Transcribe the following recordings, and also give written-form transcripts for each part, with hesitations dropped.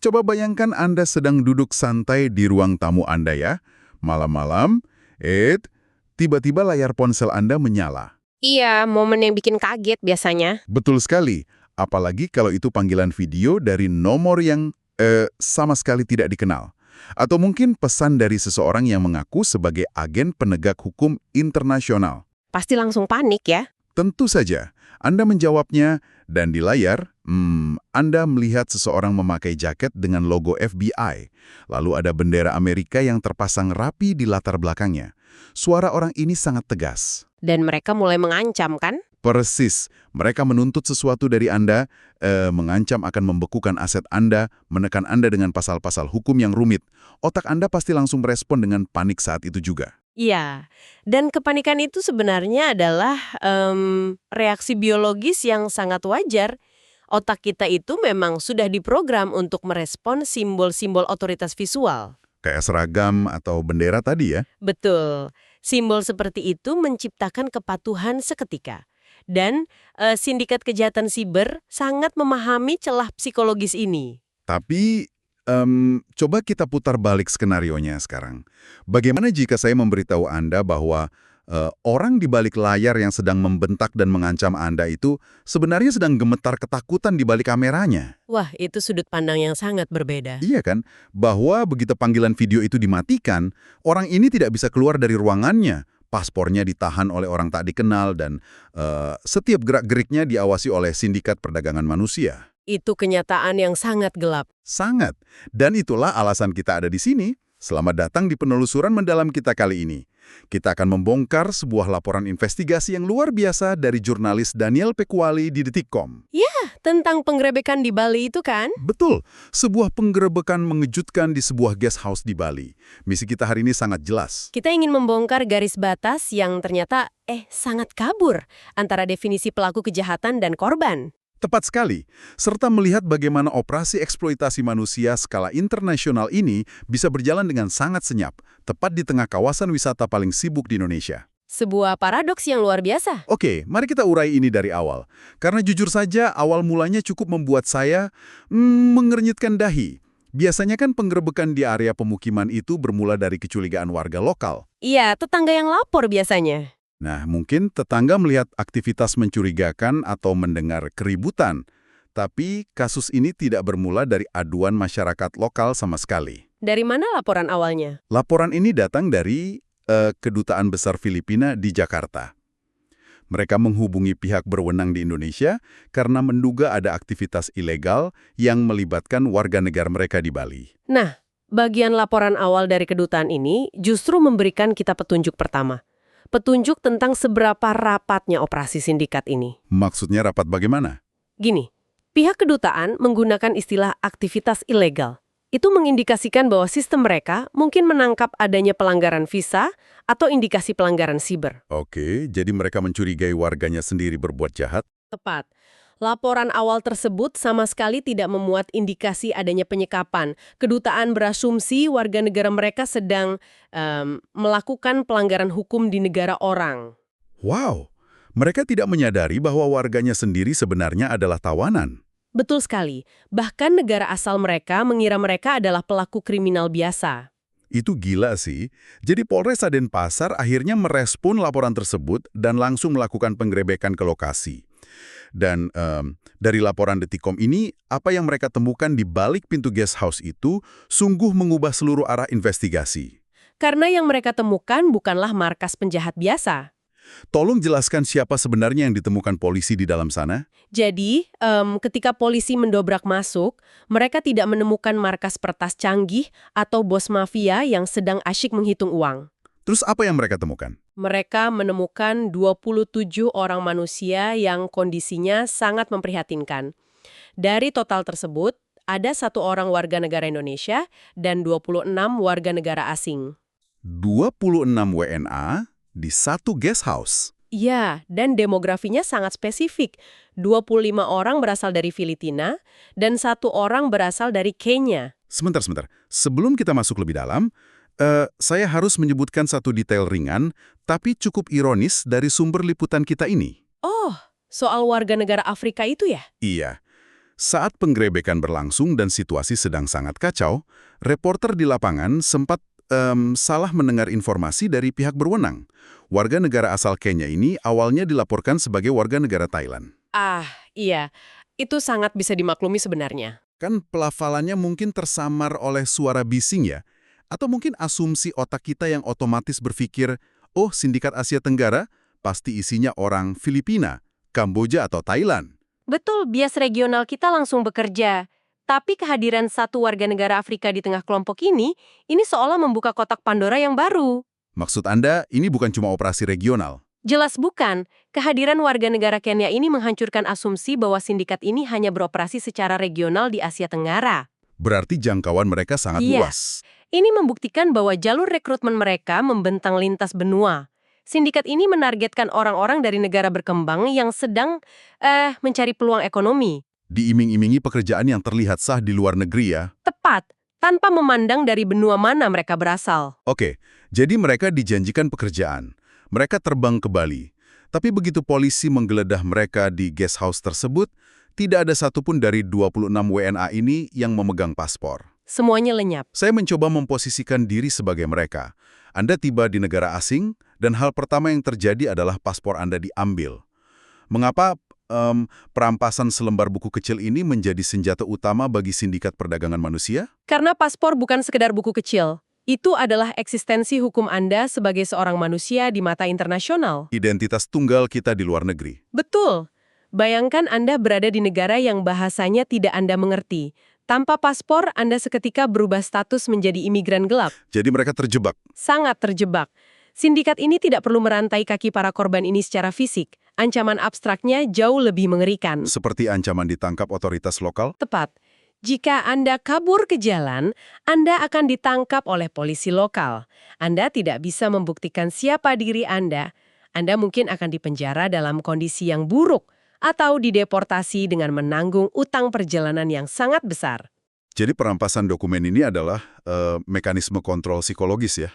Coba bayangkan Anda sedang duduk santai di ruang tamu Anda ya. Malam-malam, tiba-tiba layar ponsel Anda menyala. Iya, momen yang bikin kaget biasanya. Betul sekali. Apalagi kalau itu panggilan video dari nomor yang sama sekali tidak dikenal. Atau mungkin pesan dari seseorang yang mengaku sebagai agen penegak hukum internasional. Pasti langsung panik ya. Tentu saja, Anda menjawabnya, dan di layar, Anda melihat seseorang memakai jaket dengan logo FBI. Lalu ada bendera Amerika yang terpasang rapi di latar belakangnya. Suara orang ini sangat tegas. Dan mereka mulai mengancam kan? Persis, mereka menuntut sesuatu dari Anda, mengancam akan membekukan aset Anda, menekan Anda dengan pasal-pasal hukum yang rumit. Otak Anda pasti langsung merespon dengan panik saat itu juga. Iya, dan kepanikan itu sebenarnya adalah reaksi biologis yang sangat wajar. Otak kita itu memang sudah diprogram untuk merespon simbol-simbol otoritas visual. Kayak seragam atau bendera tadi ya. Betul, simbol seperti itu menciptakan kepatuhan seketika. Dan sindikat kejahatan siber sangat memahami celah psikologis ini. Tapi, coba kita putar balik skenarionya sekarang. Bagaimana jika saya memberitahu Anda bahwa orang di balik layar yang sedang membentak dan mengancam Anda itu sebenarnya sedang gemetar ketakutan di balik kameranya? Wah, itu sudut pandang yang sangat berbeda. Iya kan? Bahwa begitu panggilan video itu dimatikan, orang ini tidak bisa keluar dari ruangannya. Paspornya ditahan oleh orang tak dikenal dan setiap gerak-geriknya diawasi oleh sindikat perdagangan manusia. Itu kenyataan yang sangat gelap. Sangat. Dan itulah alasan kita ada di sini. Selamat datang di penelusuran mendalam kita kali ini. Kita akan membongkar sebuah laporan investigasi yang luar biasa dari jurnalis Daniel Pequali di Detikcom. Tentang penggerebekan di Bali itu kan? Betul, sebuah penggerebekan mengejutkan di sebuah guest house di Bali. Misi kita hari ini sangat jelas. Kita ingin membongkar garis batas yang ternyata sangat kabur antara definisi pelaku kejahatan dan korban. Tepat sekali, serta melihat bagaimana operasi eksploitasi manusia skala internasional ini bisa berjalan dengan sangat senyap, tepat di tengah kawasan wisata paling sibuk di Indonesia. Sebuah paradoks yang luar biasa. Oke, mari kita urai ini dari awal. Karena jujur saja, awal mulanya cukup membuat saya mengernyitkan dahi. Biasanya kan penggerebekan di area pemukiman itu bermula dari kecurigaan warga lokal. Iya, tetangga yang lapor biasanya. Nah, mungkin tetangga melihat aktivitas mencurigakan atau mendengar keributan. Tapi kasus ini tidak bermula dari aduan masyarakat lokal sama sekali. Dari mana laporan awalnya? Laporan ini datang dari Kedutaan Besar Filipina di Jakarta. Mereka menghubungi pihak berwenang di Indonesia karena menduga ada aktivitas ilegal yang melibatkan warga negara mereka di Bali. Nah, bagian laporan awal dari kedutaan ini justru memberikan kita petunjuk pertama. Petunjuk tentang seberapa rapatnya operasi sindikat ini. Maksudnya rapat bagaimana? Gini, pihak kedutaan menggunakan istilah aktivitas ilegal. Itu mengindikasikan bahwa sistem mereka mungkin menangkap adanya pelanggaran visa atau indikasi pelanggaran siber. Oke, jadi mereka mencurigai warganya sendiri berbuat jahat? Tepat. Laporan awal tersebut sama sekali tidak memuat indikasi adanya penyekapan. Kedutaan berasumsi warga negara mereka sedang melakukan pelanggaran hukum di negara orang. Wow, mereka tidak menyadari bahwa warganya sendiri sebenarnya adalah tawanan. Betul sekali. Bahkan negara asal mereka mengira mereka adalah pelaku kriminal biasa. Itu gila sih. Jadi Polres Denpasar akhirnya merespon laporan tersebut dan langsung melakukan penggerebekan ke lokasi. Dan dari laporan Detikcom ini, apa yang mereka temukan di balik pintu guest house itu sungguh mengubah seluruh arah investigasi. Karena yang mereka temukan bukanlah markas penjahat biasa. Tolong jelaskan siapa sebenarnya yang ditemukan polisi di dalam sana? Jadi, ketika polisi mendobrak masuk, mereka tidak menemukan markas pertas canggih atau bos mafia yang sedang asyik menghitung uang. Terus apa yang mereka temukan? Mereka menemukan 27 orang manusia yang kondisinya sangat memprihatinkan. Dari total tersebut, ada 1 orang warga negara Indonesia dan 26 warga negara asing. 26 WNA di satu guest house. Iya, dan demografinya sangat spesifik. 25 orang berasal dari Filipina dan 1 orang berasal dari Kenya. Sebentar. Sebelum kita masuk lebih dalam, saya harus menyebutkan satu detail ringan, tapi cukup ironis dari sumber liputan kita ini. Oh, soal warga negara Afrika itu ya? Iya. Saat penggerebekan berlangsung dan situasi sedang sangat kacau, reporter di lapangan sempat salah mendengar informasi dari pihak berwenang. Warga negara asal Kenya ini awalnya dilaporkan sebagai warga negara Thailand. Ah, iya. Itu sangat bisa dimaklumi sebenarnya. Kan pelafalannya mungkin tersamar oleh suara bising ya? Atau mungkin asumsi otak kita yang otomatis berpikir, oh sindikat Asia Tenggara pasti isinya orang Filipina, Kamboja atau Thailand. Betul, bias regional kita langsung bekerja. Tapi kehadiran satu warga negara Afrika di tengah kelompok ini seolah membuka kotak Pandora yang baru. Maksud Anda, ini bukan cuma operasi regional. Jelas bukan. Kehadiran warga negara Kenya ini menghancurkan asumsi bahwa sindikat ini hanya beroperasi secara regional di Asia Tenggara. Berarti jangkauan mereka sangat Iya. luas. Ini membuktikan bahwa jalur rekrutmen mereka membentang lintas benua. Sindikat ini menargetkan orang-orang dari negara berkembang yang sedang mencari peluang ekonomi. Diiming-imingi pekerjaan yang terlihat sah di luar negeri ya. Tepat, tanpa memandang dari benua mana mereka berasal. Oke, jadi mereka dijanjikan pekerjaan. Mereka terbang ke Bali. Tapi begitu polisi menggeledah mereka di guest house tersebut, tidak ada satupun dari 26 WNA ini yang memegang paspor. Semuanya lenyap. Saya mencoba memposisikan diri sebagai mereka. Anda tiba di negara asing, dan hal pertama yang terjadi adalah paspor Anda diambil. Mengapa perampasan selembar buku kecil ini menjadi senjata utama bagi sindikat perdagangan manusia? Karena paspor bukan sekedar buku kecil. Itu adalah eksistensi hukum Anda sebagai seorang manusia di mata internasional. Identitas tunggal kita di luar negeri. Betul. Bayangkan Anda berada di negara yang bahasanya tidak Anda mengerti. Tanpa paspor, Anda seketika berubah status menjadi imigran gelap. Jadi mereka terjebak. Sangat terjebak. Sindikat ini tidak perlu merantai kaki para korban ini secara fisik. Ancaman abstraknya jauh lebih mengerikan. Seperti ancaman ditangkap otoritas lokal? Tepat. Jika Anda kabur ke jalan, Anda akan ditangkap oleh polisi lokal. Anda tidak bisa membuktikan siapa diri Anda. Anda mungkin akan dipenjara dalam kondisi yang buruk atau dideportasi dengan menanggung utang perjalanan yang sangat besar. Jadi perampasan dokumen ini adalah mekanisme kontrol psikologis ya?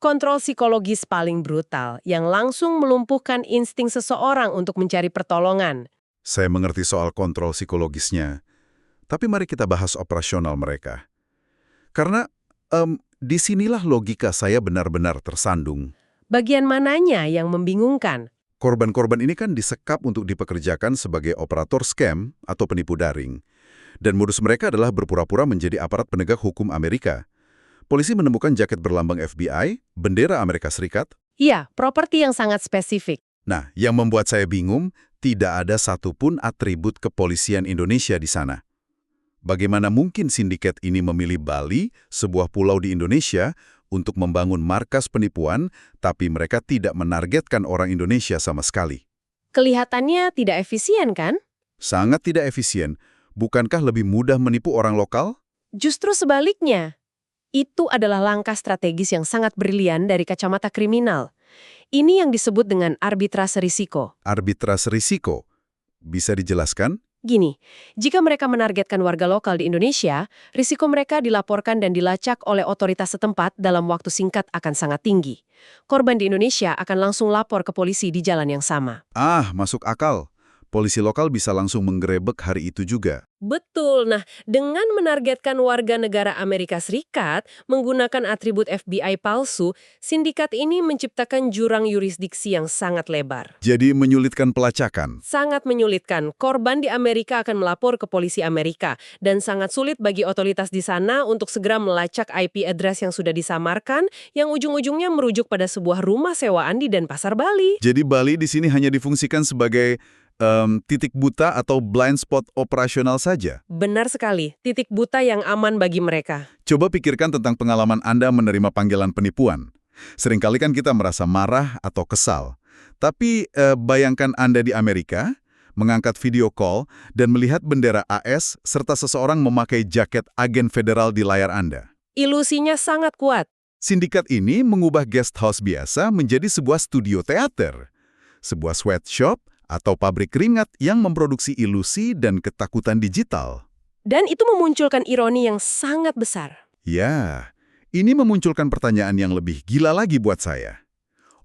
Kontrol psikologis paling brutal yang langsung melumpuhkan insting seseorang untuk mencari pertolongan. Saya mengerti soal kontrol psikologisnya. Tapi mari kita bahas operasional mereka. Karena disinilah logika saya benar-benar tersandung. Bagian mananya yang membingungkan? Korban-korban ini kan disekap untuk dipekerjakan sebagai operator scam atau penipu daring. Dan modus mereka adalah berpura-pura menjadi aparat penegak hukum Amerika. Polisi menemukan jaket berlambang FBI, bendera Amerika Serikat. Iya, properti yang sangat spesifik. Nah, yang membuat saya bingung, tidak ada satupun atribut kepolisian Indonesia di sana. Bagaimana mungkin sindiket ini memilih Bali, sebuah pulau di Indonesia, untuk membangun markas penipuan, tapi mereka tidak menargetkan orang Indonesia sama sekali? Kelihatannya tidak efisien, kan? Sangat tidak efisien. Bukankah lebih mudah menipu orang lokal? Justru sebaliknya. Itu adalah langkah strategis yang sangat brilian dari kacamata kriminal. Ini yang disebut dengan arbitrase risiko. Arbitrase risiko. Bisa dijelaskan? Gini, jika mereka menargetkan warga lokal di Indonesia, risiko mereka dilaporkan dan dilacak oleh otoritas setempat dalam waktu singkat akan sangat tinggi. Korban di Indonesia akan langsung lapor ke polisi di jalan yang sama. Ah, masuk akal. Polisi lokal bisa langsung menggerebek hari itu juga. Betul. Nah, dengan menargetkan warga negara Amerika Serikat menggunakan atribut FBI palsu, sindikat ini menciptakan jurang yurisdiksi yang sangat lebar. Jadi menyulitkan pelacakan. Sangat menyulitkan. Korban di Amerika akan melapor ke polisi Amerika, dan sangat sulit bagi otoritas di sana untuk segera melacak IP address yang sudah disamarkan, yang ujung-ujungnya merujuk pada sebuah rumah sewaan di Denpasar, Bali. Jadi Bali di sini hanya difungsikan sebagai titik buta atau blind spot operasional saja. Benar sekali, titik buta yang aman bagi mereka. Coba pikirkan tentang pengalaman Anda menerima panggilan penipuan. Seringkali kan kita merasa marah atau kesal. Tapi bayangkan Anda di Amerika, mengangkat video call, dan melihat bendera AS serta seseorang memakai jaket agen federal di layar Anda. Ilusinya sangat kuat. Sindikat ini mengubah guest house biasa menjadi sebuah studio teater. Sebuah sweatshop atau pabrik keringat yang memproduksi ilusi dan ketakutan digital. Dan itu memunculkan ironi yang sangat besar. Ya, ini memunculkan pertanyaan yang lebih gila lagi buat saya.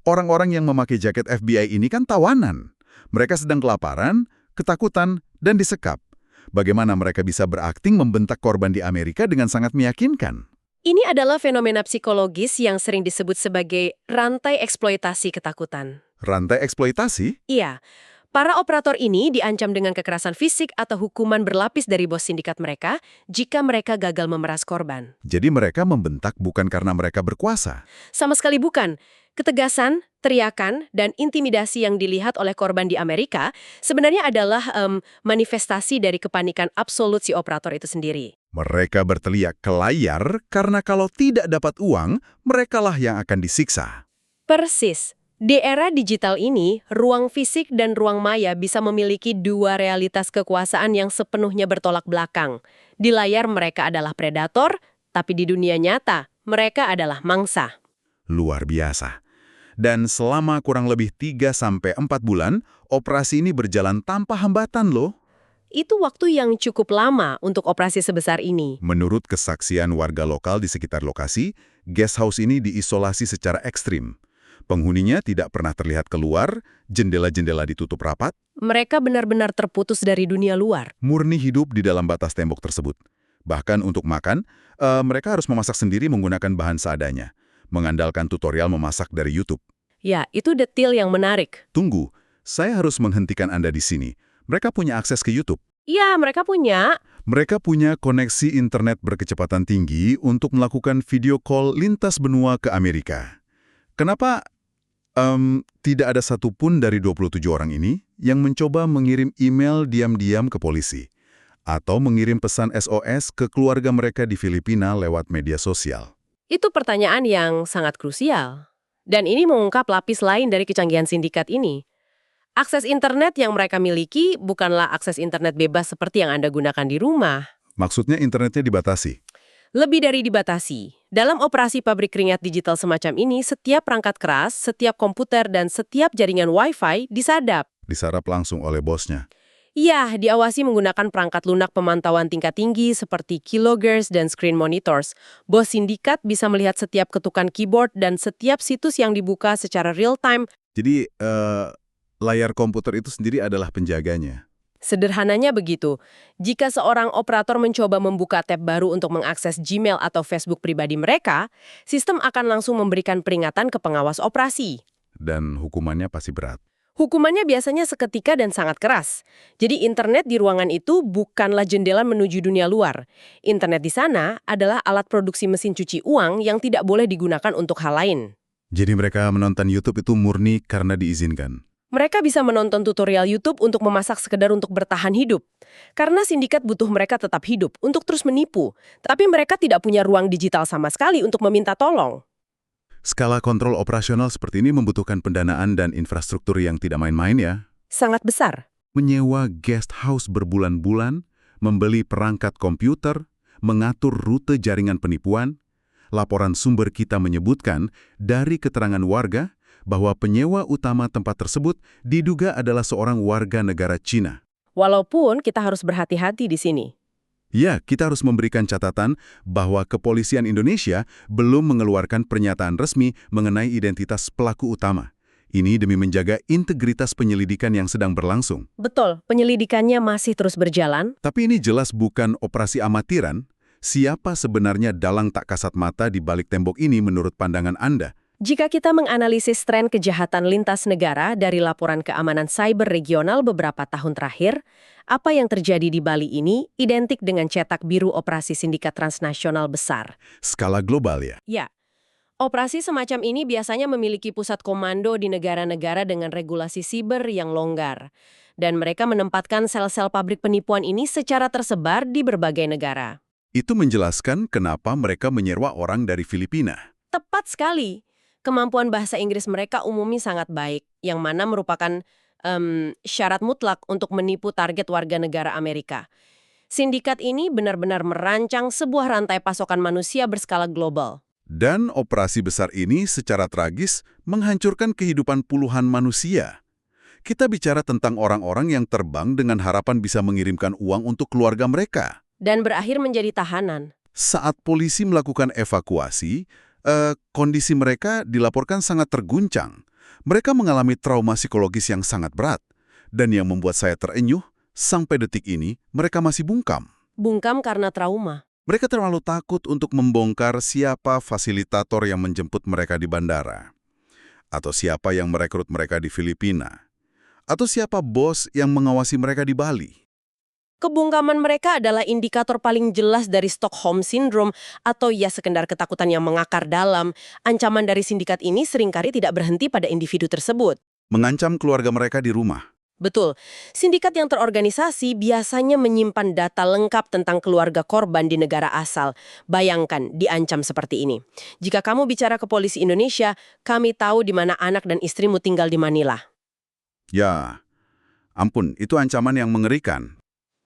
Orang-orang yang memakai jaket FBI ini kan tawanan. Mereka sedang kelaparan, ketakutan, dan disekap. Bagaimana mereka bisa berakting membentak korban di Amerika dengan sangat meyakinkan? Ini adalah fenomena psikologis yang sering disebut sebagai rantai eksploitasi ketakutan. Rantai eksploitasi? Iya, para operator ini diancam dengan kekerasan fisik atau hukuman berlapis dari bos sindikat mereka jika mereka gagal memeras korban. Jadi mereka membentak bukan karena mereka berkuasa. Sama sekali bukan. Ketegasan, teriakan, dan intimidasi yang dilihat oleh korban di Amerika sebenarnya adalah manifestasi dari kepanikan absolut si operator itu sendiri. Mereka berteriak ke layar karena kalau tidak dapat uang, merekalah yang akan disiksa. Persis. Di era digital ini, ruang fisik dan ruang maya bisa memiliki dua realitas kekuasaan yang sepenuhnya bertolak belakang. Di layar mereka adalah predator, tapi di dunia nyata, mereka adalah mangsa. Luar biasa. Dan selama kurang lebih 3-4 bulan, operasi ini berjalan tanpa hambatan loh. Itu waktu yang cukup lama untuk operasi sebesar ini. Menurut kesaksian warga lokal di sekitar lokasi, guest house ini diisolasi secara ekstrim. Penghuninya tidak pernah terlihat keluar, jendela-jendela ditutup rapat. Mereka benar-benar terputus dari dunia luar. Murni hidup di dalam batas tembok tersebut. Bahkan untuk makan, mereka harus memasak sendiri menggunakan bahan seadanya, mengandalkan tutorial memasak dari YouTube. Ya, itu detail yang menarik. Tunggu, saya harus menghentikan Anda di sini. Mereka punya akses ke YouTube. Ya, mereka punya. Mereka punya koneksi internet berkecepatan tinggi untuk melakukan video call lintas benua ke Amerika. Kenapa tidak ada satupun dari 27 orang ini yang mencoba mengirim email diam-diam ke polisi atau mengirim pesan SOS ke keluarga mereka di Filipina lewat media sosial? Itu pertanyaan yang sangat krusial. Dan ini mengungkap lapis lain dari kecanggihan sindikat ini. Akses internet yang mereka miliki bukanlah akses internet bebas seperti yang Anda gunakan di rumah. Maksudnya internetnya dibatasi? Lebih dari dibatasi. Dalam operasi pabrik keringat digital semacam ini, setiap perangkat keras, setiap komputer, dan setiap jaringan Wi-Fi disadap. Disarap langsung oleh bosnya. Iya, diawasi menggunakan perangkat lunak pemantauan tingkat tinggi seperti kilohertz dan screen monitors. Bos sindikat bisa melihat setiap ketukan keyboard dan setiap situs yang dibuka secara real-time. Jadi, layar komputer itu sendiri adalah penjaganya. Sederhananya begitu. Jika seorang operator mencoba membuka tab baru untuk mengakses Gmail atau Facebook pribadi mereka, sistem akan langsung memberikan peringatan ke pengawas operasi. Dan hukumannya pasti berat. Hukumannya biasanya seketika dan sangat keras. Jadi internet di ruangan itu bukanlah jendela menuju dunia luar. Internet di sana adalah alat produksi mesin cuci uang yang tidak boleh digunakan untuk hal lain. Jadi mereka menonton YouTube itu murni karena diizinkan. Mereka bisa menonton tutorial YouTube untuk memasak sekedar untuk bertahan hidup. Karena sindikat butuh mereka tetap hidup untuk terus menipu. Tapi mereka tidak punya ruang digital sama sekali untuk meminta tolong. Skala kontrol operasional seperti ini membutuhkan pendanaan dan infrastruktur yang tidak main-main ya. Sangat besar. Menyewa guest house berbulan-bulan, membeli perangkat komputer, mengatur rute jaringan penipuan. Laporan sumber kita menyebutkan dari keterangan warga bahwa penyewa utama tempat tersebut diduga adalah seorang warga negara Cina. Walaupun kita harus berhati-hati di sini. Ya, kita harus memberikan catatan bahwa kepolisian Indonesia belum mengeluarkan pernyataan resmi mengenai identitas pelaku utama. Ini demi menjaga integritas penyelidikan yang sedang berlangsung. Betul, penyelidikannya masih terus berjalan. Tapi ini jelas bukan operasi amatiran. Siapa sebenarnya dalang tak kasat mata di balik tembok ini menurut pandangan Anda? Jika kita menganalisis tren kejahatan lintas negara dari laporan keamanan cyber regional beberapa tahun terakhir, apa yang terjadi di Bali ini identik dengan cetak biru operasi sindikat transnasional besar. Skala global ya? Ya, operasi semacam ini biasanya memiliki pusat komando di negara-negara dengan regulasi siber yang longgar. Dan mereka menempatkan sel-sel pabrik penipuan ini secara tersebar di berbagai negara. Itu menjelaskan kenapa mereka menyewa orang dari Filipina. Tepat sekali. Kemampuan bahasa Inggris mereka umumnya sangat baik, yang mana merupakan syarat mutlak untuk menipu target warga negara Amerika. Sindikat ini benar-benar merancang sebuah rantai pasokan manusia berskala global. Dan operasi besar ini secara tragis menghancurkan kehidupan puluhan manusia. Kita bicara tentang orang-orang yang terbang dengan harapan bisa mengirimkan uang untuk keluarga mereka. Dan berakhir menjadi tahanan. Saat polisi melakukan evakuasi, kondisi mereka dilaporkan sangat terguncang. Mereka mengalami trauma psikologis yang sangat berat. Dan yang membuat saya terenyuh, Sampai detik ini, mereka masih bungkam. Bungkam karena trauma. Mereka terlalu takut untuk membongkar siapa fasilitator yang menjemput mereka di bandara, atau siapa yang merekrut mereka di Filipina, atau siapa bos yang mengawasi mereka di Bali. Kebungkaman mereka adalah indikator paling jelas dari Stockholm Syndrome atau ya sekedar ketakutan yang mengakar dalam. Ancaman dari sindikat ini seringkali tidak berhenti pada individu tersebut. Mengancam keluarga mereka di rumah. Betul, sindikat yang terorganisasi biasanya menyimpan data lengkap tentang keluarga korban di negara asal. Bayangkan, diancam seperti ini. Jika kamu bicara ke polisi Indonesia, kami tahu di mana anak dan istrimu tinggal di Manila. Ya, ampun, itu ancaman yang mengerikan.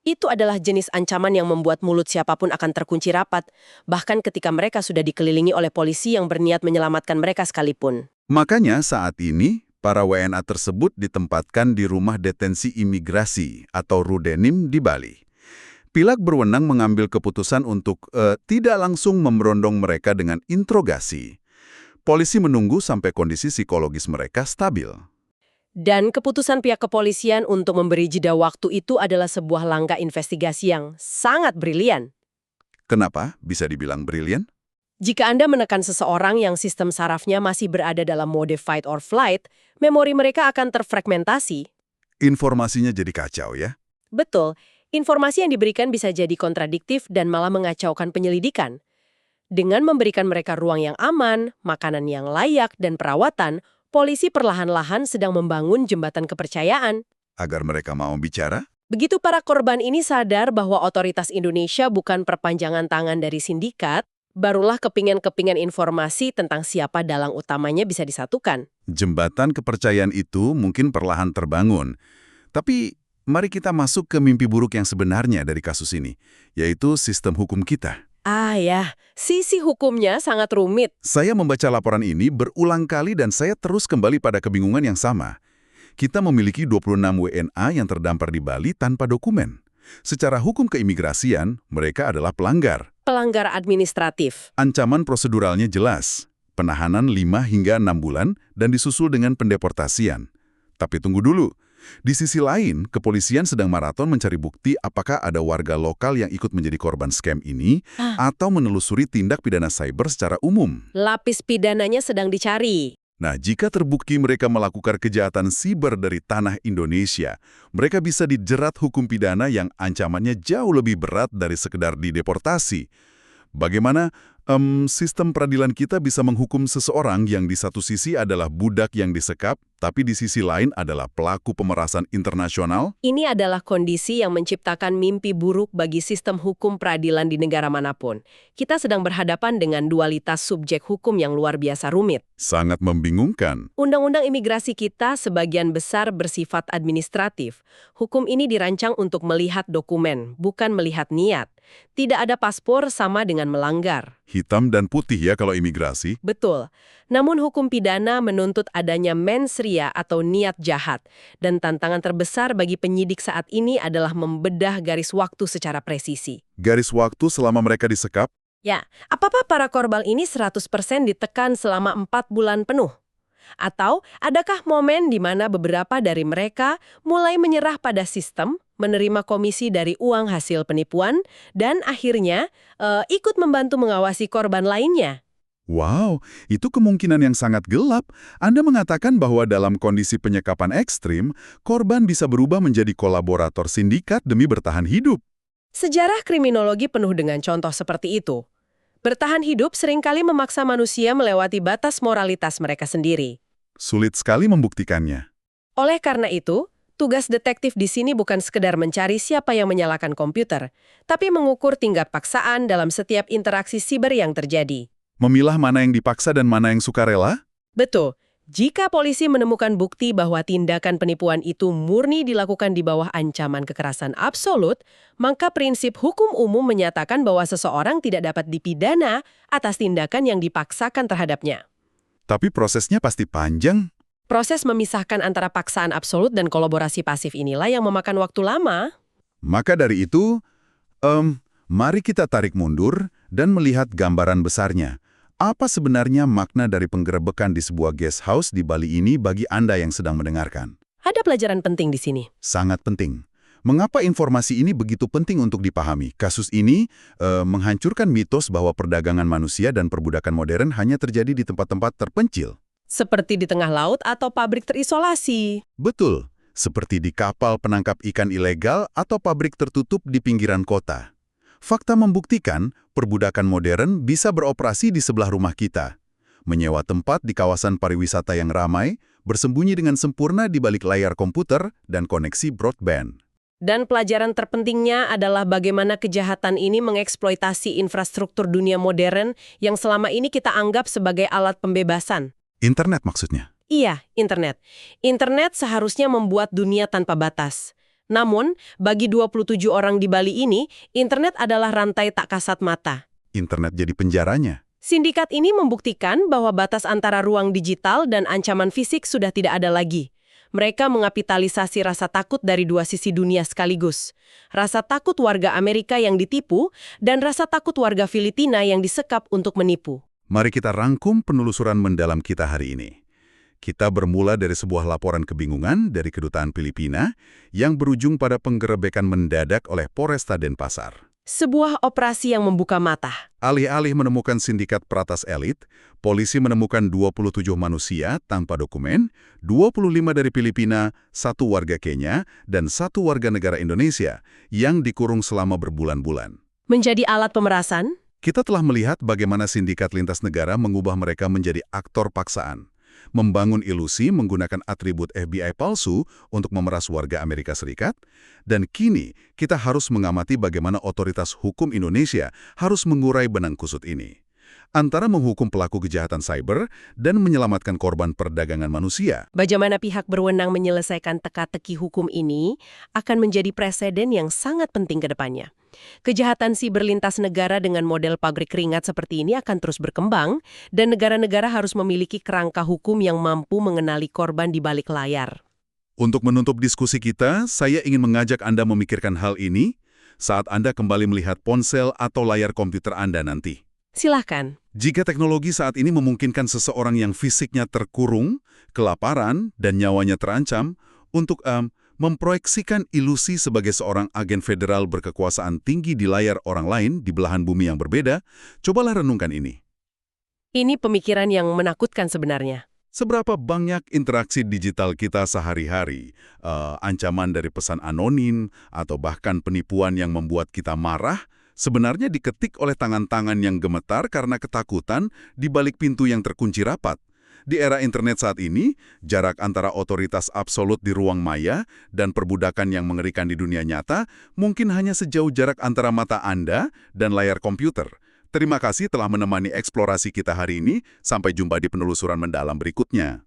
Itu adalah jenis ancaman yang membuat mulut siapapun akan terkunci rapat, bahkan ketika mereka sudah dikelilingi oleh polisi yang berniat menyelamatkan mereka sekalipun. Makanya saat ini, para WNA tersebut ditempatkan di Rumah Detensi Imigrasi atau Rudenim di Bali. Pilak berwenang mengambil keputusan untuk tidak langsung memberondong mereka dengan interogasi. Polisi menunggu sampai kondisi psikologis mereka stabil. Dan keputusan pihak kepolisian untuk memberi jeda waktu itu adalah sebuah langkah investigasi yang sangat brilian. Kenapa bisa dibilang brilian? Jika Anda menekan seseorang yang sistem sarafnya masih berada dalam mode fight or flight, memori mereka akan terfragmentasi. Informasinya jadi kacau ya? Betul, informasi yang diberikan bisa jadi kontradiktif dan malah mengacaukan penyelidikan. Dengan memberikan mereka ruang yang aman, makanan yang layak, dan perawatan, polisi perlahan-lahan sedang membangun jembatan kepercayaan. Agar mereka mau bicara? Begitu para korban ini sadar bahwa otoritas Indonesia bukan perpanjangan tangan dari sindikat, barulah kepingan-kepingan informasi tentang siapa dalang utamanya bisa disatukan. Jembatan kepercayaan itu mungkin perlahan terbangun. Tapi mari kita masuk ke mimpi buruk yang sebenarnya dari kasus ini, yaitu sistem hukum kita. Ah ya, sisi hukumnya sangat rumit. Saya membaca laporan ini berulang kali dan saya terus kembali pada kebingungan yang sama. Kita memiliki 26 WNA yang terdampar di Bali tanpa dokumen. Secara hukum keimigrasian, mereka adalah pelanggar. Pelanggar administratif. Ancaman proseduralnya jelas. Penahanan 5 hingga 6 bulan dan disusul dengan pendeportasian. Tapi tunggu dulu. Di sisi lain, kepolisian sedang maraton mencari bukti apakah ada warga lokal yang ikut menjadi korban scam ini atau menelusuri tindak pidana cyber secara umum. Lapis pidananya sedang dicari. Nah, jika terbukti mereka melakukan kejahatan siber dari tanah Indonesia, mereka bisa dijerat hukum pidana yang ancamannya jauh lebih berat dari sekedar dideportasi. Bagaimana sistem peradilan kita bisa menghukum seseorang yang di satu sisi adalah budak yang disekap, tapi di sisi lain adalah pelaku pemerasan internasional? Ini adalah kondisi yang menciptakan mimpi buruk bagi sistem hukum peradilan di negara manapun. Kita sedang berhadapan dengan dualitas subjek hukum yang luar biasa rumit. Sangat membingungkan. Undang-undang imigrasi kita sebagian besar bersifat administratif. Hukum ini dirancang untuk melihat dokumen, bukan melihat niat. Tidak ada paspor sama dengan melanggar. Hitam dan putih ya kalau imigrasi. Betul. Namun hukum pidana menuntut adanya mens rea atau niat jahat. Dan tantangan terbesar bagi penyidik saat ini adalah membedah garis waktu secara presisi. Garis waktu selama mereka disekap? Ya, apakah para korban ini 100% ditekan selama 4 bulan penuh? Atau adakah momen di mana beberapa dari mereka mulai menyerah pada sistem, menerima komisi dari uang hasil penipuan, dan akhirnya ikut membantu mengawasi korban lainnya? Wow, itu kemungkinan yang sangat gelap. Anda mengatakan bahwa dalam kondisi penyekapan ekstrim, korban bisa berubah menjadi kolaborator sindikat demi bertahan hidup. Sejarah kriminologi penuh dengan contoh seperti itu. Bertahan hidup seringkali memaksa manusia melewati batas moralitas mereka sendiri. Sulit sekali membuktikannya. Oleh karena itu, tugas detektif di sini bukan sekedar mencari siapa yang menyalakan komputer, tapi mengukur tingkat paksaan dalam setiap interaksi siber yang terjadi. Memilah mana yang dipaksa dan mana yang sukarela? Betul. Jika polisi menemukan bukti bahwa tindakan penipuan itu murni dilakukan di bawah ancaman kekerasan absolut, maka prinsip hukum umum menyatakan bahwa seseorang tidak dapat dipidana atas tindakan yang dipaksakan terhadapnya. Tapi prosesnya pasti panjang. Proses memisahkan antara paksaan absolut dan kolaborasi pasif inilah yang memakan waktu lama. Maka dari itu, mari kita tarik mundur dan melihat gambaran besarnya. Apa sebenarnya makna dari penggerebekan di sebuah guest house di Bali ini bagi Anda yang sedang mendengarkan? Ada pelajaran penting di sini. Sangat penting. Mengapa informasi ini begitu penting untuk dipahami? Kasus ini menghancurkan mitos bahwa perdagangan manusia dan perbudakan modern hanya terjadi di tempat-tempat terpencil. Seperti di tengah laut atau pabrik terisolasi. Betul, seperti di kapal penangkap ikan ilegal atau pabrik tertutup di pinggiran kota. Fakta membuktikan perbudakan modern bisa beroperasi di sebelah rumah kita. Menyewa tempat di kawasan pariwisata yang ramai, bersembunyi dengan sempurna di balik layar komputer dan koneksi broadband. Dan pelajaran terpentingnya adalah bagaimana kejahatan ini mengeksploitasi infrastruktur dunia modern yang selama ini kita anggap sebagai alat pembebasan. Internet maksudnya? Iya, internet. Internet seharusnya membuat dunia tanpa batas. Namun, bagi 27 orang di Bali ini, internet adalah rantai tak kasat mata. Internet jadi penjaranya. Sindikat ini membuktikan bahwa batas antara ruang digital dan ancaman fisik sudah tidak ada lagi. Mereka mengapitalisasi rasa takut dari dua sisi dunia sekaligus. Rasa takut warga Amerika yang ditipu dan rasa takut warga Filipina yang disekap untuk menipu. Mari kita rangkum penelusuran mendalam kita hari ini. Kita bermula dari sebuah laporan kebingungan dari Kedutaan Filipina yang berujung pada penggerebekan mendadak oleh Polresta Denpasar. Sebuah operasi yang membuka mata. Alih-alih menemukan sindikat peratas elit, polisi menemukan 27 manusia tanpa dokumen, 25 dari Filipina, 1 warga Kenya, dan 1 warga negara Indonesia yang dikurung selama berbulan-bulan. Menjadi alat pemerasan? Kita telah melihat bagaimana sindikat lintas negara mengubah mereka menjadi aktor paksaan. Membangun ilusi menggunakan atribut FBI palsu untuk memeras warga Amerika Serikat, dan kini kita harus mengamati bagaimana otoritas hukum Indonesia harus mengurai benang kusut ini. Antara menghukum pelaku kejahatan cyber dan menyelamatkan korban perdagangan manusia. Bagaimana pihak berwenang menyelesaikan teka-teki hukum ini akan menjadi preseden yang sangat penting ke depannya. Kejahatan siber lintas negara dengan model pabrik keringat seperti ini akan terus berkembang, dan negara-negara harus memiliki kerangka hukum yang mampu mengenali korban di balik layar. Untuk menutup diskusi kita, saya ingin mengajak Anda memikirkan hal ini saat Anda kembali melihat ponsel atau layar komputer Anda nanti. Silahkan. Jika teknologi saat ini memungkinkan seseorang yang fisiknya terkurung, kelaparan, dan nyawanya terancam untuk memproyeksikan ilusi sebagai seorang agen federal berkekuasaan tinggi di layar orang lain di belahan bumi yang berbeda, cobalah renungkan ini. Ini pemikiran yang menakutkan sebenarnya. Seberapa banyak interaksi digital kita sehari-hari, ancaman dari pesan anonim, atau bahkan penipuan yang membuat kita marah, sebenarnya diketik oleh tangan-tangan yang gemetar karena ketakutan di balik pintu yang terkunci rapat. Di era internet saat ini, jarak antara otoritas absolut di ruang maya dan perbudakan yang mengerikan di dunia nyata mungkin hanya sejauh jarak antara mata Anda dan layar komputer. Terima kasih telah menemani eksplorasi kita hari ini. Sampai jumpa di penelusuran mendalam berikutnya.